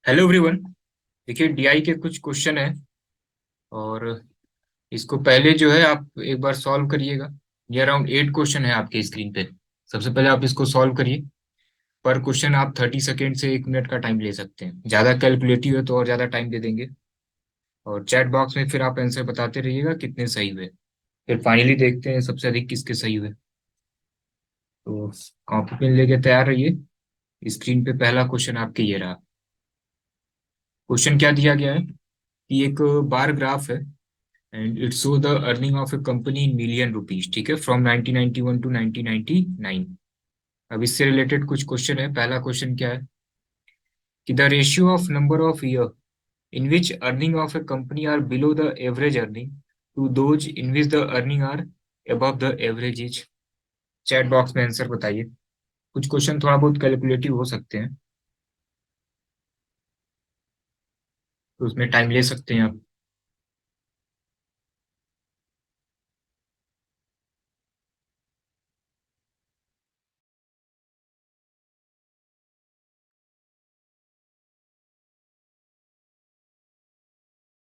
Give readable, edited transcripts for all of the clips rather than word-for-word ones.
Hello everyone. देखिए DI के कुछ क्वेश्चन है और इसको पहले जो है आप एक बार सॉल्व करिएगा। ये अराउंड 8 क्वेश्चन है आपके स्क्रीन पे। सबसे पहले आप इसको सॉल्व करिए। पर क्वेश्चन आप 30 सेकेंड से 1 मिनट का टाइम ले सकते हैं। ज़्यादा कैलकुलेटिव है तो और ज़्यादा टाइम दे देंगे। और चैट बॉक्स में फिर आप आंसर बताते रहिएगा कितने सही हुए। फिर फाइनली देखते हैं सबसे अधिक किसके सही हुए। तो कॉपी पेन लेके तैयार रहिए। स्क्रीन पे पहला क्वेश्चन आपके ये रहा। क्वेश्चन क्या दिया गया है कि एक बार ग्राफ है and it show the earning of a company in million rupees, ठीक है, from 1991 to 1999। अब इससे रिलेटेड कुछ क्वेश्चन है। पहला क्वेश्चन क्या है कि the ratio of number of year in which earning of a company are below the average earning to those in which the earning are above the average is. Chat box में answer बताइए। कुछ question थोड़ा बहुत calculative हो सकते हैं तो उसमें टाइम ले सकते हैं आप।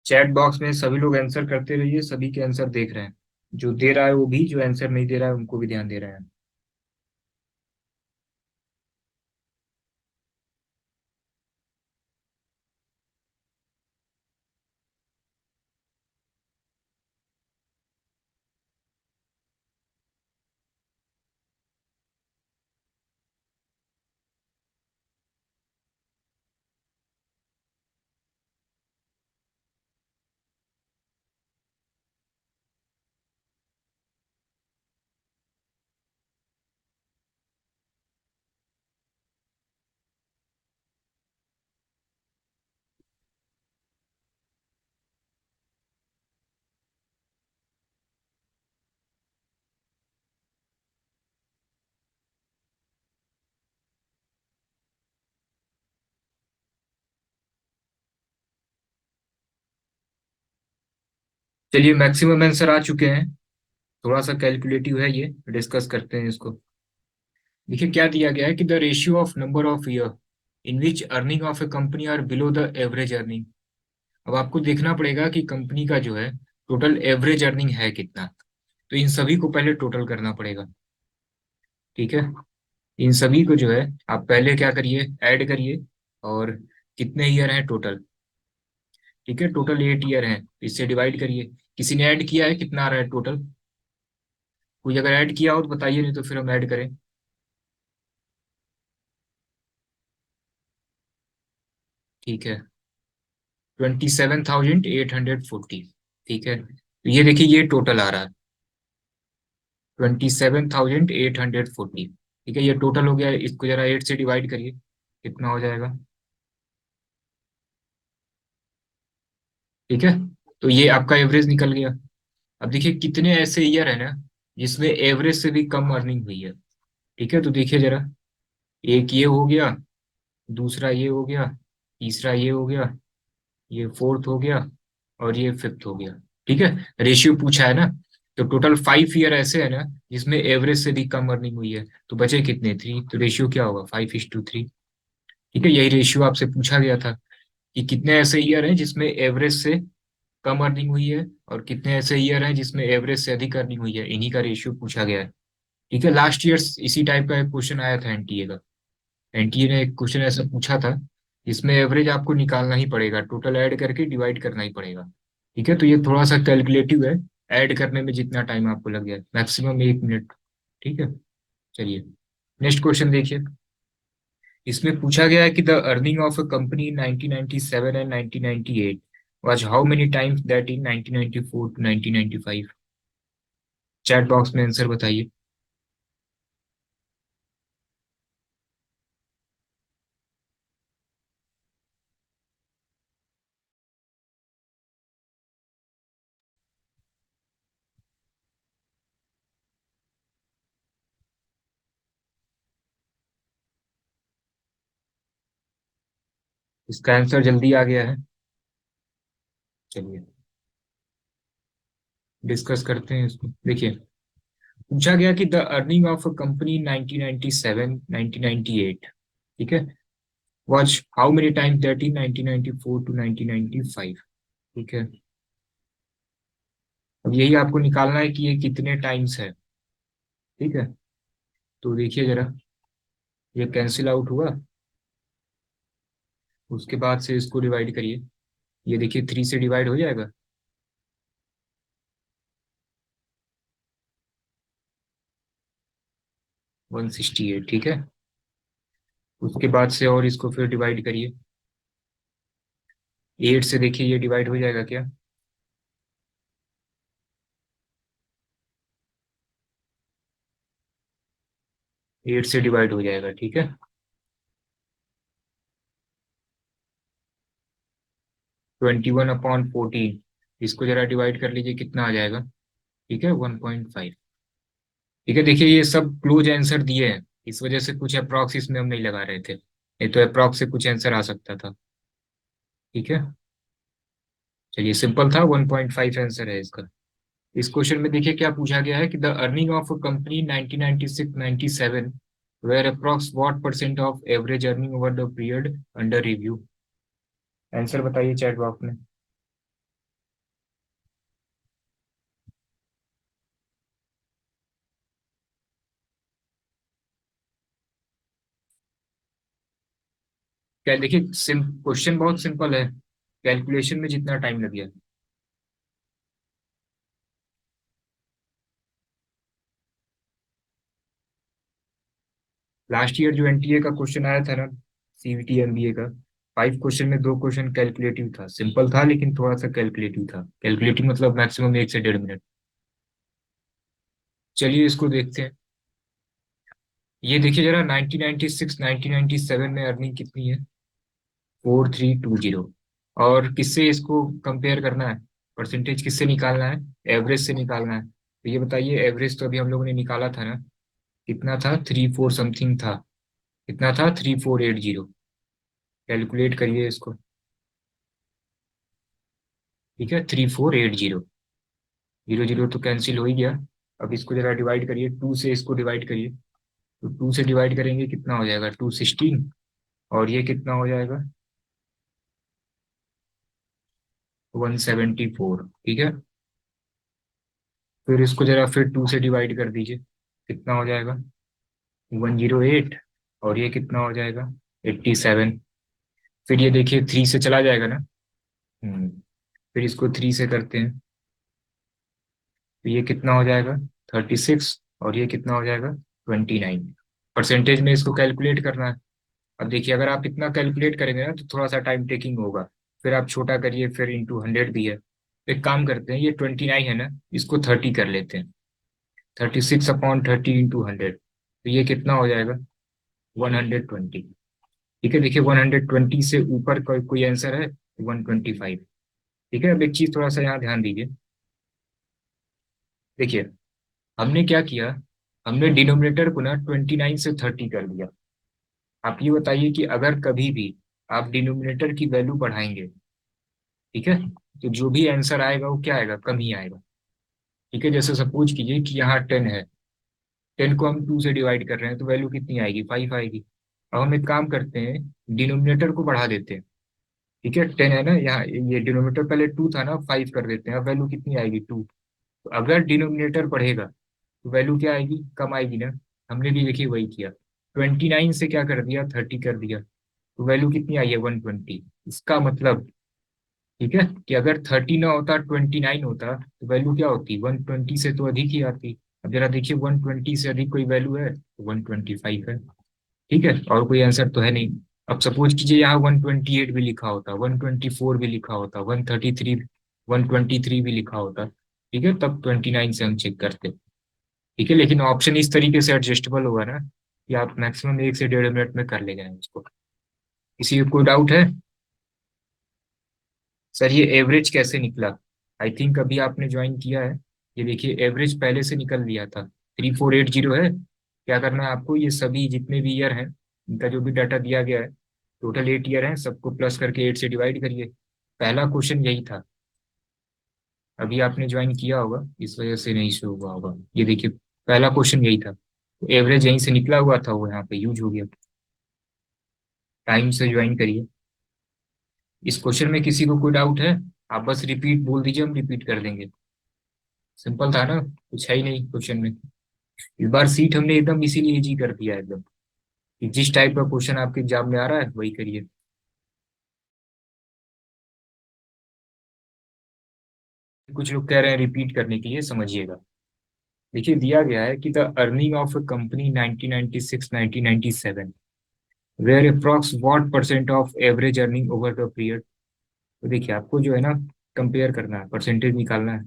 चैट बॉक्स में सभी लोग आंसर करते रहिए। सभी के आंसर देख रहे हैं। जो दे रहा है वो भी, जो आंसर नहीं दे रहा है उनको भी ध्यान दे रहे हैं। चलिए मैक्सिमम आंसर आ चुके हैं। थोड़ा सा कैलकुलेटिव है ये, डिस्कस करते हैं इसको। देखिए क्या दिया गया है कि the ratio of number of year in which earning of a company are below the average earning. अब आपको देखना पड़ेगा कि कंपनी का जो है टोटल एवरेज अर्निंग है कितना। तो इन सभी को पहले टोटल करना पड़ेगा। ठीक है, इन सभी को जो है आप पहले क्या करिए, ऐड करिए। और कितने ईयर हैं टोटल। ठीक है, टोटल 8 ईयर हैं, इससे डिवाइड करिए। किसी ने ऐड किया है, कितना आ रहा है टोटल। कोई अगर ऐड किया हो तो बताइए, नहीं तो फिर हम ऐड करें। ठीक है, 27,840। ठीक है, तो ये देखिए ये टोटल आ रहा है 27,840। ठीक है, ये टोटल हो गया। इसको जरा 8 से डिवाइड करिए, कितना हो जाएगा। ठीक है, तो ये आपका एवरेज निकल गया। अब देखिए कितने ऐसे ईयर है ना जिसमें एवरेज से भी कम अर्निंग हुई है। ठीक है, तो देखिए जरा, एक ये हो गया, दूसरा ये हो गया, तीसरा ये हो गया, ये फोर्थ हो गया, और ये फिफ्थ हो गया। ठीक है, रेशियो पूछा है ना। तो टोटल 5 ईयर ऐसे है ना जिसमें एवरेज से भी कम अर्निंग हुई है। तो बचे कितने, 3। तो रेशियो क्या होगा, 5:3। ठीक है, यही रेशियो आपसे पूछा गया था कि कितने ऐसे ईयर हैं जिसमें एवरेज से कम अर्निंग हुई है और कितने ऐसे ईयर हैं जिसमें एवरेज से अधिक अर्निंग हुई है। इन्हीं का रेशियो पूछा गया है। ठीक है, लास्ट ईयर इसी टाइप का एक क्वेश्चन आया था एनटीए का। एनटीए ने एक क्वेश्चन ऐसा पूछा था जिसमें एवरेज आपको निकालना ही पड़ेगा, टोटल ऐड करके डिवाइड करना ही पड़ेगा। ठीक है, तो ये थोड़ा सा कैलकुलेटिव है। ऐड करने में जितना टाइम आपको लग जाए, मैक्सिमम 1 मिनट। ठीक है, चलिए नेक्स्ट क्वेश्चन देखिए। इसमें पूछा गया है कि the earning of a company in 1997 and 1998 was how many times that in 1994 to 1995। Chat box में आंसर बताइए। इसका आंसर जल्दी आ गया है। चलिए डिस्कस करते हैं इसको। देखिए पूछा गया कि the earning of a company 1997 1998। ठीक है, was how many times that in 1994 to 1995। ठीक है, अब यही आपको निकालना है कि ये कितने टाइम्स है। ठीक है, तो देखिए जरा, ये कैंसिल आउट हुआ, उसके बाद से इसको डिवाइड करिए। ये देखिए 3 से डिवाइड हो जाएगा, 168। ठीक है, उसके बाद से और इसको फिर डिवाइड करिए। 8 से देखिए ये डिवाइड हो जाएगा क्या? 8 से डिवाइड हो जाएगा। ठीक है, 21/14, इसको जरा डिवाइड कर लीजिए, कितना आ जाएगा? ठीक है, 1.5। ठीक है, देखिए ये सब क्लोज आंसर दिए हैं, इस वजह से कुछ अप्रॉक्स इसमें हम नहीं लगा रहे थे, नहीं तो अप्रॉक्स से कुछ आंसर आ सकता था। ठीक है, चलिए सिंपल था, 1.5 आंसर है इसका। इस क्वेश्चन में देखिए क्या पूछा गया है कि the earning of a company 1996-97 were approx what percent of average earning over the period under review. Answer बताइए चैट बॉक्स में। क्या देखिए, क्वेश्चन बहुत सिंपल है, कैलकुलेशन में जितना टाइम लग गया। लास्ट ईयर जो एनटीए का क्वेश्चन आया था ना, सीवीटी एमबीए का, 5 क्वेश्चन में 2 क्वेश्चन कैलकुलेटिव था, सिंपल था लेकिन थोड़ा सा कैलकुलेटिव था। कैलकुलेटिव मतलब मैक्सिमम 1 से 1.5 मिनट। चलिए इसको देखते हैं। ये देखिए जरा, 1996 1997 में अर्निंग कितनी है? 4320। और किससे इसको कंपेयर करना है? परसेंटेज किससे निकालना है? एवरेज से निकालना है। तो ये बताइए, एवरेज तो अभी हम लोगों ने निकाला था ना, कितना था? 34 समथिंग था। कितना था? 3480। कैलकुलेट करिए इसको। ठीक है, 3480। जीरो जीरो तो कैंसिल हो ही गया। अब इसको जरा डिवाइड करिए, 2 से इसको डिवाइड करिए। तो 2 से डिवाइड करेंगे कितना हो जाएगा? 216। और ये कितना हो जाएगा? 174। ठीक है, फिर इसको जरा फिर 2 से डिवाइड कर दीजिए, कितना हो जाएगा? 108। और ये कितना हो जाएगा? 87। फिर ये देखिए 3 से चला जाएगा ना। हम्म, फिर इसको 3 से करते हैं, तो ये कितना हो जाएगा? 36। और ये कितना हो जाएगा? 29। परसेंटेज में इसको कैलकुलेट करना है। अब देखिए, अगर आप इतना कैलकुलेट करेंगे ना तो थोड़ा सा टाइम टेकिंग होगा, फिर आप छोटा करिए, फिर इंटू 100 भी है। एक काम करते हैं, ये 29 है ना, इसको 30 कर लेते हैं। 36/30 इंटू 100, तो ये कितना हो जाएगा? 120। ठीक है, देखिए 120 से ऊपर कोई आंसर है? 125। ठीक है, अब एक चीज थोड़ा सा यहाँ ध्यान दीजिए। देखिए, हमने क्या किया, हमने डिनोमिनेटर को ना 29 से 30 कर दिया। आप ये बताइए कि अगर कभी भी आप डिनोमिनेटर की वैल्यू बढ़ाएंगे, ठीक है, तो जो भी आंसर आएगा वो क्या आएगा? कम ही आएगा। ठीक है, जैसे सपोज कीजिए कि यहाँ 10 है, 10 को हम 2 से डिवाइड कर रहे हैं, तो वैल्यू कितनी आएगी? 5 आएगी। अब हम एक काम करते हैं, डिनोमिनेटर को बढ़ा देते हैं। ठीक है, 10 है ना यहाँ, ये डिनोमिनेटर पहले 2 था ना, 5 कर देते हैं, अब वैल्यू कितनी आएगी? 2। तो अगर डिनोमिनेटर बढ़ेगा तो वैल्यू क्या आएगी? कम आएगी ना। हमने भी देखिए वही किया, 29 से क्या कर दिया? 30 कर दिया, तो वैल्यू कितनी आई है? 120। इसका मतलब, ठीक है, कि अगर 30 ना होता, 29 होता, तो वैल्यू क्या होती? 120 से तो अधिक ही आती। अब जरा देखिए, 120 से अधिक कोई वैल्यू है तो 125 है। ठीक है, और कोई आंसर तो है नहीं। अब सपोज कीजिए यहाँ 128 भी लिखा होता, 124 भी लिखा होता, 133, 123 भी लिखा होता, ठीक है, तब 29 से हम चेक करते। ठीक है, लेकिन ऑप्शन इस तरीके से एडजस्टेबल होगा ना कि आप मैक्सिमम 1 से 1.5 मिनट में कर ले जाएं उसको। किसी को कोई डाउट है? सर ये एवरेज कैसे निकला? आई थिंक अभी आपने ज्वाइन किया है। ये देखिए, एवरेज पहले से निकल लिया था, 3480 है। क्या करना है आपको, ये सभी जितने भी ईयर हैं, इनका जो भी डाटा दिया गया है, टोटल 8 ईयर है, सबको प्लस करके 8 से डिवाइड करिए। पहला क्वेश्चन यही था। अभी आपने ज्वाइन किया होगा, इस वजह से नहीं शो हुआ होगा। ये देखिए, पहला क्वेश्चन यही था, तो एवरेज यहीं से निकला हुआ था, वो यहाँ पे यूज हो गया। टाइम से ज्वाइन करिए। इस क्वेश्चन में किसी को कोई डाउट है? आप बस रिपीट बोल दीजिए, हम रिपीट कर देंगे। सिंपल था ना, कुछ है ही नहीं क्वेश्चन में। इस बार सीट हमने एकदम इसीलिए इजी कर दिया है एकदम, कि जिस टाइप का क्वेश्चन आपके एग्जाम में आ रहा है वही करिए। कुछ लोग कह रहे हैं रिपीट करने के लिए, समझिएगा। देखिए दिया गया है कि the earning of a company 1996-1997 were approx what percent of average earning over the period. तो देखिए आपको जो है ना, कंपेयर करना है, परसेंटेज निकालना है।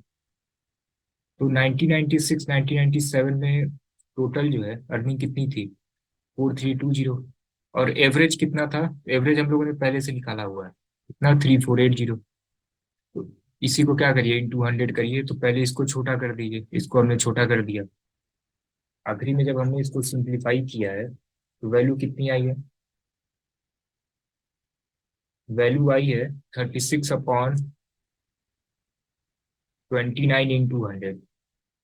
तो 1996 1997 में टोटल जो है अर्निंग कितनी थी? 4320। और एवरेज कितना था? एवरेज हम लोगों ने पहले से निकाला हुआ है, कितना? 3480। तो इसी को क्या करिए, इंटू 100 करिए। तो पहले इसको छोटा कर दीजिए, इसको हमने छोटा कर दिया। आखिरी में जब हमने इसको सिंप्लीफाई किया है तो वैल्यू कितनी आई है? वैल्यू आई है 36/29 इंटू 100।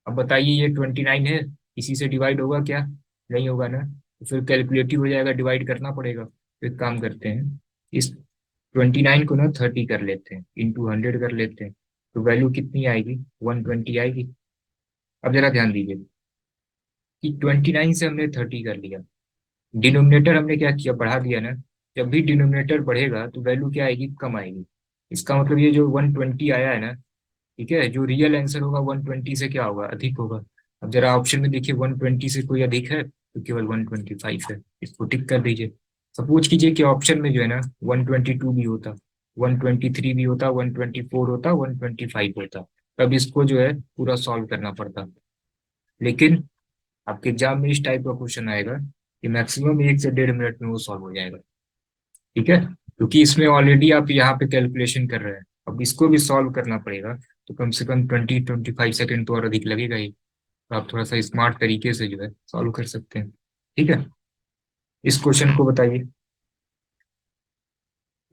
अब बताइए ये 29 है, इसी से डिवाइड होगा क्या? नहीं होगा ना, तो फिर कैलकुलेटिव हो जाएगा, डिवाइड करना पड़ेगा। तो एक काम करते हैं, इस 29 को ना 30 कर लेते हैं, इंटू 100 कर लेते हैं। तो वैल्यू कितनी आएगी? 120 आएगी। अब जरा ध्यान दीजिए कि 29 से हमने 30 कर लिया, डिनोमिनेटर हमने क्या किया, बढ़ा दिया ना। जब भी डिनोमिनेटर बढ़ेगा तो वैल्यू क्या आएगी? कम आएगी। इसका मतलब ये जो 120 आया है ना, ठीक है, जो रियल आंसर होगा 120 से क्या होगा? अधिक होगा। अब जरा ऑप्शन में देखिए, 120 से कोई अधिक है तो केवल 125 है, इसको टिक कर दीजिए। सपोज कीजिए कि ऑप्शन में जो है ना 122 भी होता, 123 भी होता, 124 होता, 125 होता, तब इसको जो है पूरा सॉल्व करना पड़ता। लेकिन आपके एग्जाम में इस टाइप का क्वेश्चन आएगा कि मैक्सिमम 1 से 1.5 मिनट में वो सॉल्व हो जाएगा। ठीक है, क्योंकि इसमें ऑलरेडी आप यहाँ पे कैलकुलेशन कर रहे हैं, अब इसको भी सॉल्व करना पड़ेगा। तो कम से कम 20-25 सेकेंड तो और अधिक लगेगा ही। तो आप थोड़ा सा स्मार्ट तरीके से जो है सॉल्व कर सकते हैं। ठीक है, इस क्वेश्चन को बताइए।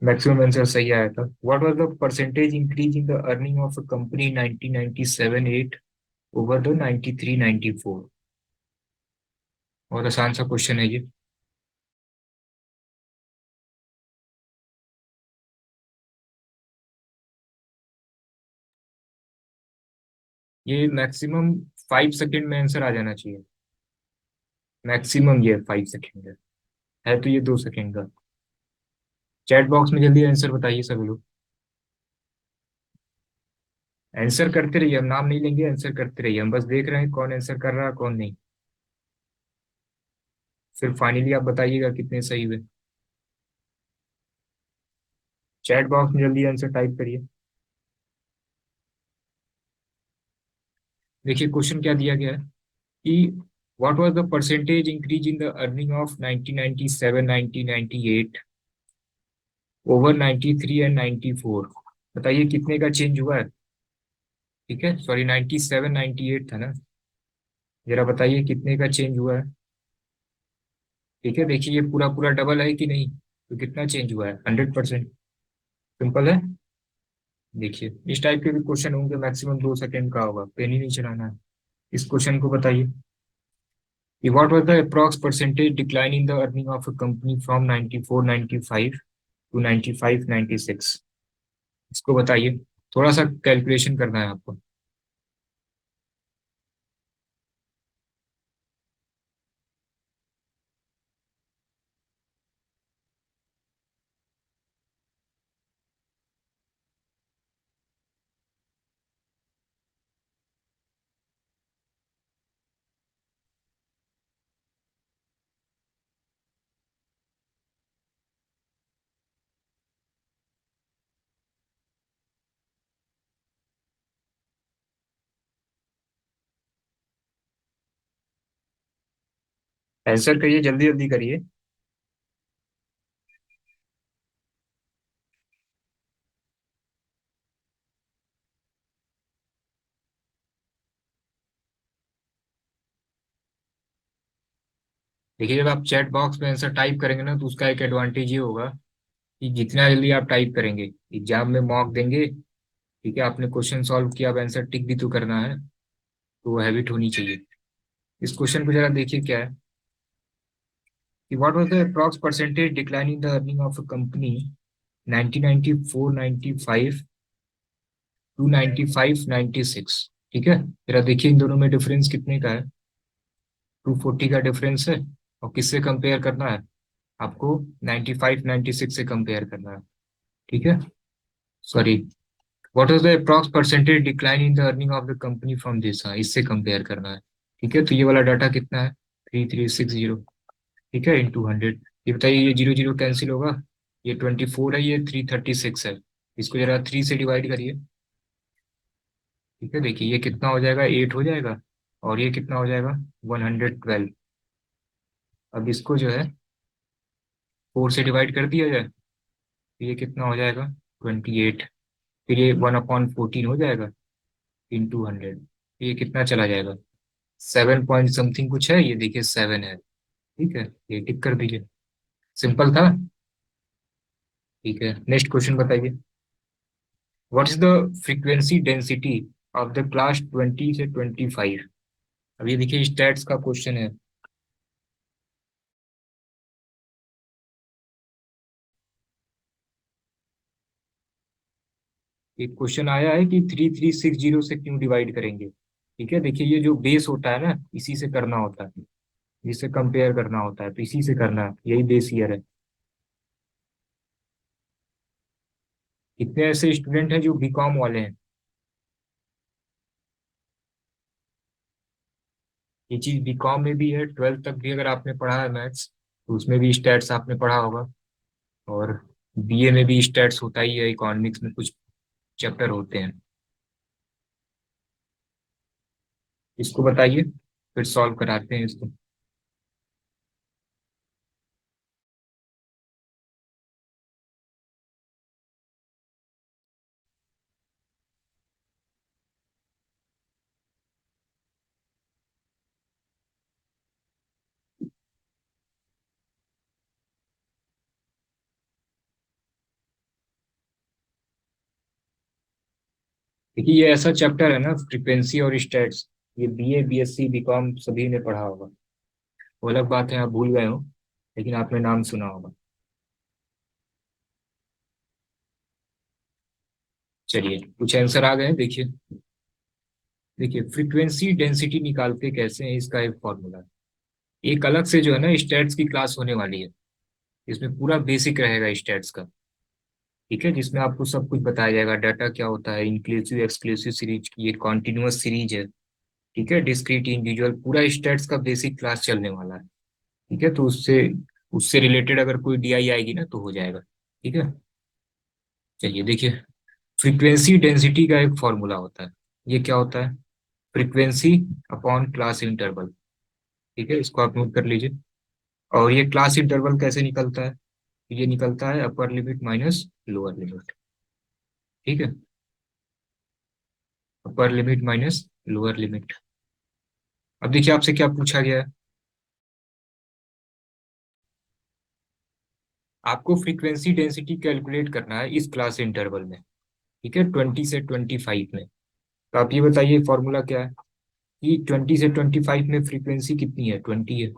मैक्सिमम आंसर सही आया था। What was the percentage increase in the earning of a company 1997-8 over the 93-94? और आसान सा क्वेश्चन है ये। ये मैक्सिमम 5 सेकेंड में आंसर आ जाना चाहिए। मैक्सिमम ये 5 सेकेंड है तो ये 2 सेकेंड का। चैट बॉक्स में जल्दी आंसर बताइए सभी लोग। आंसर करते रहिए, हम नाम नहीं लेंगे, आंसर करते रहिए, हम बस देख रहे हैं कौन आंसर कर रहा है कौन नहीं। फिर फाइनली आप बताइएगा कितने सही हुए। चैट बॉक्स में जल्दी आंसर टाइप करिए। देखिए क्वेश्चन क्या दिया गया है कि what was the percentage increase in the earning of 1997 1998 over 93 and 94। बताइए कितने का चेंज हुआ है? ठीक है, सॉरी 97 98 था ना। जरा बताइए कितने का चेंज हुआ है? ठीक है, देखिए ये पूरा पूरा डबल है कि नहीं, तो कितना चेंज हुआ है? 100%। सिंपल है। देखिए इस टाइप के भी क्वेश्चन होंगे, मैक्सिमम 2 सेकेंड का होगा, पेन ही नहीं चलाना है। इस क्वेश्चन को बताइए कि what was the approx percentage decline in the earning of a company from 94 95 to 95 96। इसको बताइए, थोड़ा सा कैलकुलेशन करना है आपको। आंसर करिए, जल्दी जल्दी करिए। देखिए जब आप चैट बॉक्स में आंसर टाइप करेंगे ना, तो उसका एक एडवांटेज ये होगा कि जितना जल्दी आप टाइप करेंगे, एग्जाम में मॉक देंगे, ठीक है, आपने क्वेश्चन सॉल्व किया, अब आंसर टिक भी तो करना है, तो वो हैबिट होनी चाहिए। इस क्वेश्चन को जरा देखिए क्या है कि what was the approx percentage decline in the earning of a company 1994 95 to 95 96। ठीक है, जरा देखिए इन दोनों में डिफरेंस कितने का है। 240 का डिफरेंस है। और किससे कंपेयर करना है आपको? 95 96 से कंपेयर करना है। ठीक है, sorry, what is the approx percentage decline in the earning of the company from this, हाँ इससे कंपेयर करना है। ठीक है, तो ये वाला डाटा कितना है? 3360। ठीक है, इंटू 100। ये बताइए, ये जीरो जीरो कैंसिल होगा, ये 24 है, ये 336 है। इसको जरा 3 से डिवाइड करिए। ठीक है, देखिए ये कितना हो जाएगा, 8 हो जाएगा। और ये कितना हो जाएगा, 112। अब इसको जो है 4 से डिवाइड कर दिया जाए, तो ये कितना हो जाएगा, 28। फिर ये 1/14 हो जाएगा इंटू 100। ये कितना चला जाएगा, 7 पॉइंट समथिंग कुछ है, ये देखिए 7 है। ठीक है, ये टिक कर दीजिए। सिंपल था। ठीक है, नेक्स्ट क्वेश्चन बताइए। What is the frequency density of the class 20 से 25? अब ये देखिए स्टैट्स का क्वेश्चन है। एक क्वेश्चन आया है कि 3360 से क्यों डिवाइड करेंगे। ठीक है, देखिए ये जो बेस होता है ना, इसी से करना होता है, जिससे कंपेयर करना होता है, तो इसी से करना है, यही बेस ईयर है। कितने ऐसे स्टूडेंट हैं जो बीकॉम वाले हैं? ये चीज बीकॉम में भी है, 12th तक भी अगर आपने पढ़ा है मैथ्स, तो उसमें भी स्टैट्स आपने पढ़ा होगा। और बीए में भी स्टैट्स होता ही है, इकोनॉमिक्स में कुछ चैप्टर होते हैं। इसको बताइए, फिर सॉल्व कराते हैं इसको। देखिए ये ऐसा चैप्टर है ना, फ्रीक्वेंसी और स्टैट्स, ये बीए बीएससी बीकॉम सभी ने पढ़ा होगा। वो अलग बात है आप भूल गए हो, लेकिन आपने नाम सुना होगा। चलिए कुछ आंसर आ गए हैं, देखिए। देखिए फ्रीक्वेंसी डेंसिटी निकालते कैसे हैं, इसका एक फॉर्मूला है। एक अलग से जो है ना स्टैट्स की क्लास होने वाली है, इसमें पूरा बेसिक रहेगा स्टैट्स का। ठीक है, जिसमें आपको सब कुछ बताया जाएगा, डाटा क्या होता है, इंक्लूसिव एक्सक्लूसिव सीरीज की ये कॉन्टिन्यूअस सीरीज है। ठीक है, डिस्क्रीट इंडिविजुअल, पूरा स्टैट्स का बेसिक क्लास चलने वाला है। ठीक है, तो उससे उससे रिलेटेड अगर कोई डीआई आएगी ना तो हो जाएगा। ठीक है, चलिए देखिए, फ्रीक्वेंसी डेंसिटी का एक फॉर्मूला होता है। ये क्या होता है, फ्रीक्वेंसी अपॉन क्लास इंटरवल। ठीक है, इसको आप नोट कर लीजिए। और ये क्लास इंटरवल कैसे निकलता है? ये निकलता है upper limit minus lower limit. ठीक है, upper limit minus lower limit. अब देखिए आपसे क्या पूछा गया है, आपको फ्रीक्वेंसी डेंसिटी कैलकुलेट करना है इस क्लास इंटरवल में। ठीक है, 20 से 25 में। तो आप ये बताइए फॉर्मूला क्या है, कि 20 से 25 में फ्रीक्वेंसी कितनी है, 20 है।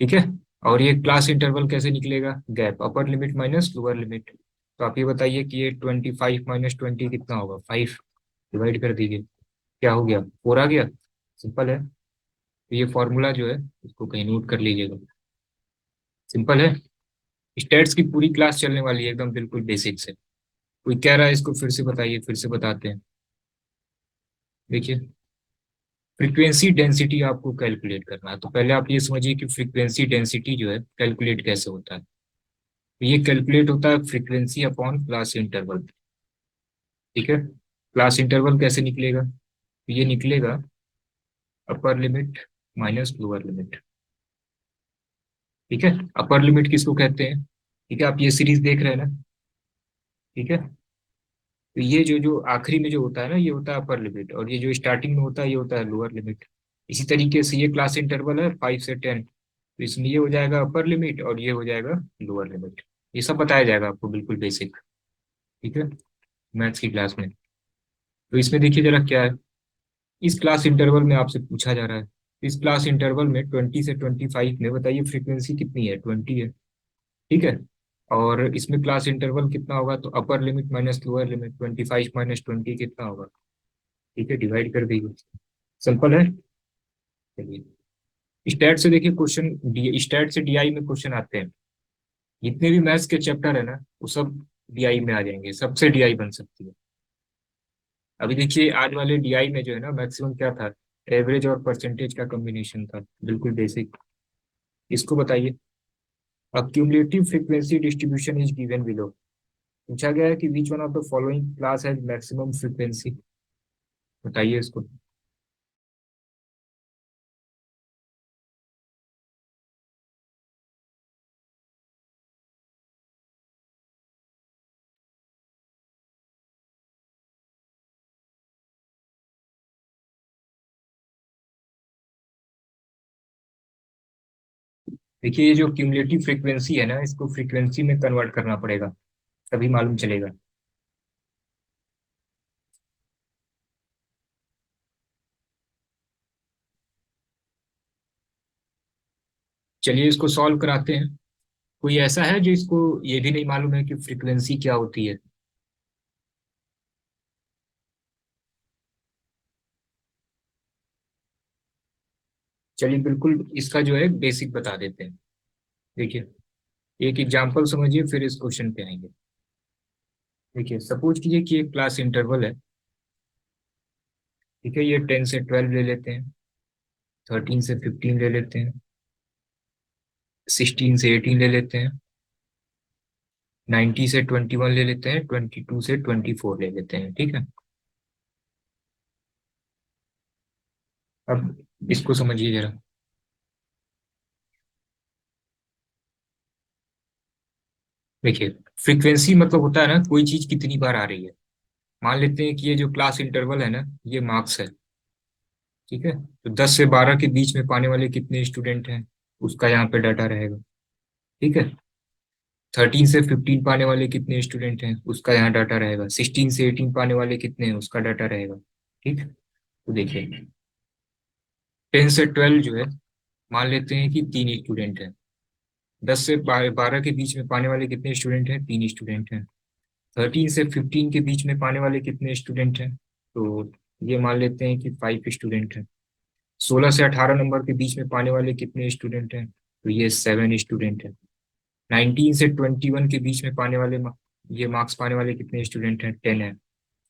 ठीक है, और ये क्लास इंटरवल कैसे निकलेगा, gap, upper limit minus lower limit. तो आप ये बताइए कि ये 25 माइनस 20 कितना होगा, 5। डिवाइड कर दीजिए, क्या हो गया, 4 आ गया। सिंपल है। तो ये फॉर्मूला जो है इसको कहीं नोट कर लीजिएगा। सिंपल है। स्टेट्स की पूरी क्लास चलने वाली है एकदम बिल्कुल बेसिक से। कोई कह रहा है इसको फिर से बताइए, फिर से बताते हैं। देखिए, फ्रीक्वेंसी डेंसिटी आपको कैलकुलेट करना है, तो पहले आप ये समझिए कि फ्रीक्वेंसी डेंसिटी जो है कैलकुलेट कैसे होता है। तो ये कैलकुलेट होता है फ्रीक्वेंसी अपॉन क्लास इंटरवल। ठीक है, क्लास इंटरवल कैसे निकलेगा, तो ये निकलेगा upper limit minus lower limit. ठीक है, अपर लिमिट किसको कहते हैं? ठीक है, आप ये सीरीज देख रहे हैं ना। ठीक है, तो ये जो जो आखिरी में जो होता है ना, ये होता है अपर लिमिट, और ये जो स्टार्टिंग में होता है ये होता है लोअर लिमिट। इसी तरीके से ये क्लास इंटरवल है 5 से 10, तो इसमें ये हो जाएगा अपर लिमिट और ये हो जाएगा लोअर लिमिट। ये सब बताया जाएगा आपको बिल्कुल बेसिक। ठीक है, मैथ्स की क्लास में। तो इसमें देखिए जरा क्या है, इस क्लास इंटरवल में आपसे पूछा जा रहा है इस क्लास इंटरवल में 20 से 25 में बताइए फ्रीक्वेंसी कितनी है, 20 है। ठीक है। और इसमें क्लास इंटरवल कितना होगा, तो upper limit minus lower limit 25 - 20 कितना होगा। ठीक है, डिवाइड कर दीजिए। सिंपल है। चलिए, स्टैट से देखिए क्वेश्चन, स्टैट से डीआई में क्वेश्चन आते हैं। जितने भी मैथ्स के चैप्टर है ना, वो सब डीआई में आ जाएंगे, सबसे डीआई बन सकती है। अभी देखिए आज वाले डीआई में जो है ना, मैक्सिमम क्या था, एवरेज और परसेंटेज का कॉम्बिनेशन था, बिल्कुल बेसिक। इसको बताइए। अब cumulative frequency distribution is given below. पूछा गया है कि which one of the following class has maximum frequency. बताइए इसको। देखिए ये जो क्यूमुलेटिव फ्रीक्वेंसी है ना, इसको फ्रीक्वेंसी में कन्वर्ट करना पड़ेगा, तभी मालूम चलेगा। चलिए इसको सॉल्व कराते हैं। कोई ऐसा है जो इसको ये भी नहीं मालूम है कि फ्रीक्वेंसी क्या होती है। चलिए बिल्कुल इसका जो है बेसिक बता देते हैं। देखिए एक एग्जांपल समझिए, फिर इस क्वेश्चन पे आएंगे। देखिए सपोज कीजिए कि एक क्लास इंटरवल है। ठीक है, ये 10 से 12 ले लेते हैं, 13 से 15 ले लेते हैं, 16 से 18 ले लेते हैं, 90 से 21 ले लेते हैं, 22 से 24 ले लेते हैं। ठीक है। अब इसको समझिए जरा। देखिए फ्रीक्वेंसी मतलब होता है ना, कोई चीज कितनी बार आ रही है। मान लेते हैं कि ये जो क्लास इंटरवल है ना, ये मार्क्स है। ठीक है, तो 10 से 12 के बीच में पाने वाले कितने स्टूडेंट हैं, उसका यहाँ पे डाटा रहेगा। ठीक है। 13 से 15 पाने वाले कितने स्टूडेंट हैं, उसका यहाँ डाटा रहेगा। 16 से 18 पाने वाले कितने हैं, उसका डाटा रहेगा। ठीक। तो देखिए 10 से 12 जो है, मान लेते हैं कि 3 स्टूडेंट हैं। 10 से 12 के बीच में पाने वाले कितने स्टूडेंट हैं, 3 स्टूडेंट हैं। 13 से 15 के बीच में पाने वाले कितने स्टूडेंट हैं, तो ये मान लेते हैं कि 5 स्टूडेंट हैं। 16 से 18 नंबर के बीच में पाने वाले कितने स्टूडेंट हैं, तो ये 7 स्टूडेंट हैं। 19 से 21 के बीच में पाने वाले ये मार्क्स पाने वाले कितने स्टूडेंट हैं, 10 है।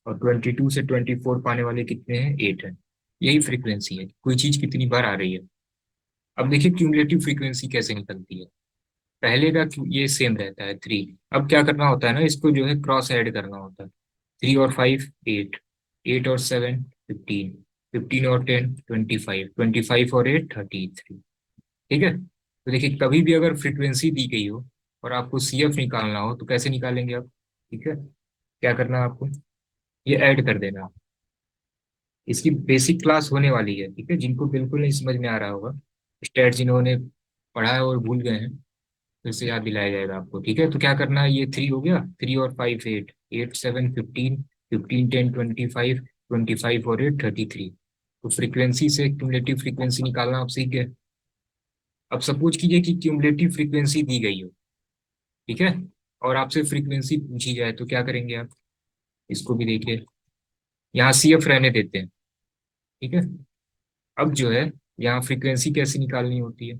और 22 से 24 पाने वाले कितने हैं, 8 है। यही फ्रीक्वेंसी है, कोई चीज कितनी बार आ रही है। अब देखिए क्यूमुलेटिव फ्रीक्वेंसी कैसे निकलती है। पहले का ये सेम रहता है, 3। अब क्या करना होता है ना, इसको जो है क्रॉस ऐड करना होता है। 3 और 5 8, 8 और 7 15, 15 और 10 25, 25 और 8 33। ठीक है। तो देखिए कभी भी अगर फ्रीक्वेंसी दी गई हो और आपको सीएफ निकालना हो, तो कैसे निकालेंगे आप। ठीक है, क्या करना है आपको, ये ऐड कर देना। इसकी बेसिक क्लास होने वाली है। ठीक है, जिनको बिल्कुल नहीं समझ में आ रहा होगा, स्टैट जिन्होंने पढ़ा है और भूल गए हैं, फिर से याद दिलाया जाएगा आपको। ठीक है, तो क्या करना है, ये 3 हो गया, 3 और 5 8, 8 7 15, 15 10 25, 25 और 8 33। तो फ्रीक्वेंसी से क्यूमुलेटिव फ्रीक्वेंसी निकालना आप सीख गए। अब सपोज कीजिए कि क्यूमुलेटिव फ्रीक्वेंसी दी गई हो। ठीक है, और आपसे फ्रीक्वेंसी पूछी जाए, तो क्या करेंगे आप। इसको भी देखिए, यहाँ सीएफ रहने देते हैं। ठीक है। अब जो है, यहाँ फ्रीक्वेंसी कैसे निकालनी होती है।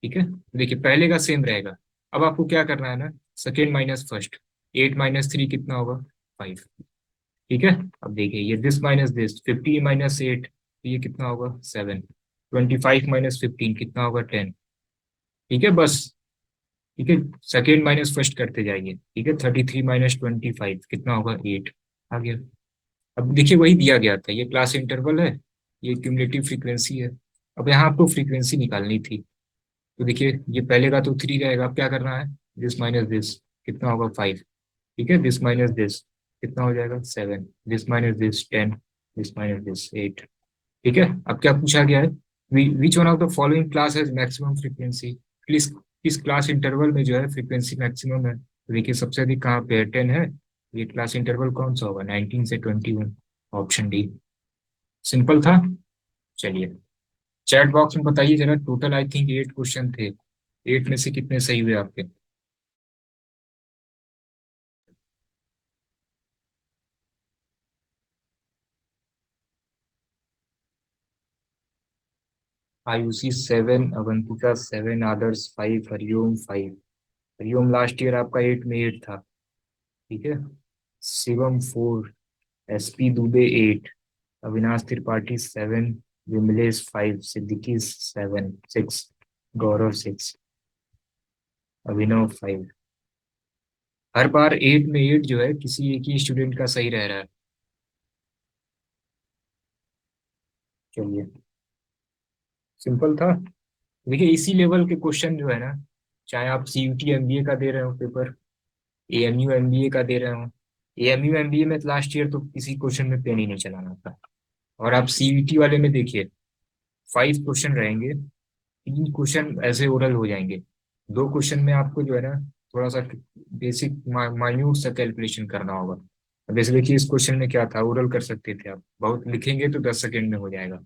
ठीक है, तो देखिए पहले का सेम रहेगा। अब आपको क्या करना है ना, सेकेंड माइनस फर्स्ट। 8 - 3 कितना होगा, 5। ठीक है। अब देखिए ये दिस माइनस दिस, 50 - 8, तो ये कितना होगा, 7। 25 - 15 कितना होगा, 10। ठीक है बस। ठीक है, सेकेंड माइनस फर्स्ट करते जाइए। ठीक है, 33 - 25 कितना होगा, 8। आ गया। अब देखिए वही दिया गया था, ये क्लास इंटरवल है, ये क्यूमुलेटिव फ्रीक्वेंसी है। अब यहाँ आपको फ्रीक्वेंसी निकालनी थी। तो देखिए ये पहले का तो 3 रहेगा, अब क्या करना है, दिस माइनस दिस कितना होगा, 5। ठीक है, दिस माइनस दिस कितना हो जाएगा, 7। This minus this 10, this minus this 8। ठीक है। अब क्या पूछा गया है, which one of the following class has maximum frequency. किस किस क्लास इंटरवल में जो है फ्रीक्वेंसी मैक्सिमम है, तो देखिए सबसे अधिक कहाँ पे है, 10 है। ये क्लास इंटरवल कौन सा होगा, 19 से 21। Option D. सिंपल था। चलिए, चैट बॉक्स में बताइए जरा, टोटल आई थिंक 8 क्वेश्चन थे, 8 में से कितने सही हुए आपके? 5 उसी 7, अवंतिका 7, आदर्श 5, हरिओम 5। हरिओम लास्ट ईयर आपका 8 में 8 था। ठीक है। शिवम 4, एसपी दुबे 8, अविनाश त्रिपाठी 7, विमलेश 5, सिद्दीकी 7 6, गौरव 6, अभिनव 5। हर बार 8 में 8 जो है किसी एक ही स्टूडेंट का सही रह रहा है। चलिए, सिंपल था। देखिए, इसी लेवल के क्वेश्चन जो है ना, चाहे आप सीयूटी एमबीए का दे रहे हो पेपर, एएमयू एमबीए का दे रहे हो, एएमयू एमबीए में लास्ट ईयर तो किसी क्वेश्चन में पेन ही नहीं चलाना था। और आप सीयूटी वाले में देखिए, 5 क्वेश्चन रहेंगे, 3 क्वेश्चन ऐसे ओरल हो जाएंगे, 2 क्वेश्चन में आपको जो है ना थोड़ा सा बेसिक माइन्यूट सा कैलकुलेशन करना होगा। अब जैसे देखिए, इस क्वेश्चन में क्या था, ओरल कर सकते थे आप, बहुत लिखेंगे तो 10 सेकेंड में हो जाएगा।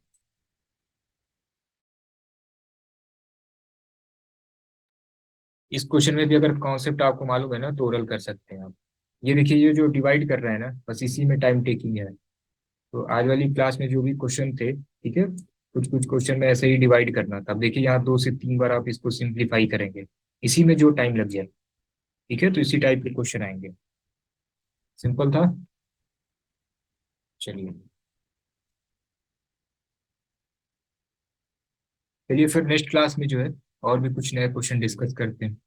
इस क्वेश्चन में भी अगर कॉन्सेप्ट आपको मालूम है ना तो ओरल कर सकते हैं आप। ये देखिए, ये जो डिवाइड कर रहे हैं ना, बस इसी में टाइम टेकिंग है। तो आज वाली क्लास में जो भी क्वेश्चन थे, ठीक है, कुछ कुछ क्वेश्चन में ऐसे ही डिवाइड करना था। अब देखिए, यहाँ 2 से 3 बार आप इसको सिंप्लीफाई करेंगे, इसी में जो टाइम लग जाए। ठीक है, तो इसी टाइप के क्वेश्चन आएंगे। सिंपल था। चलिए, चलिए फिर नेक्स्ट क्लास में जो है और भी कुछ नए क्वेश्चन डिस्कस करते हैं।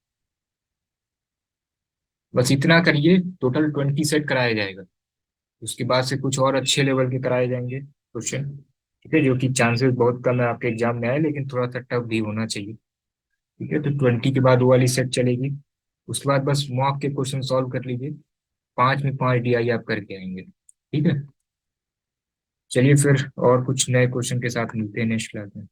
बस इतना करिए, टोटल 20 सेट कराया जाएगा। उसके बाद से कुछ और अच्छे लेवल के कराए जाएंगे क्वेश्चन। ठीक है, जो कि चांसेस बहुत कम है आपके एग्जाम में आए, लेकिन थोड़ा सा टफ भी होना चाहिए। ठीक है, तो 20 के बाद वो वाली सेट चलेगी। उसके बाद बस मॉक के क्वेश्चन सॉल्व कर लीजिए, 5 में 5 डीआई आप करके आएंगे। ठीक है। चलिए फिर और कुछ नए क्वेश्चन के साथ मिलते हैं नेक्स्ट क्लास में।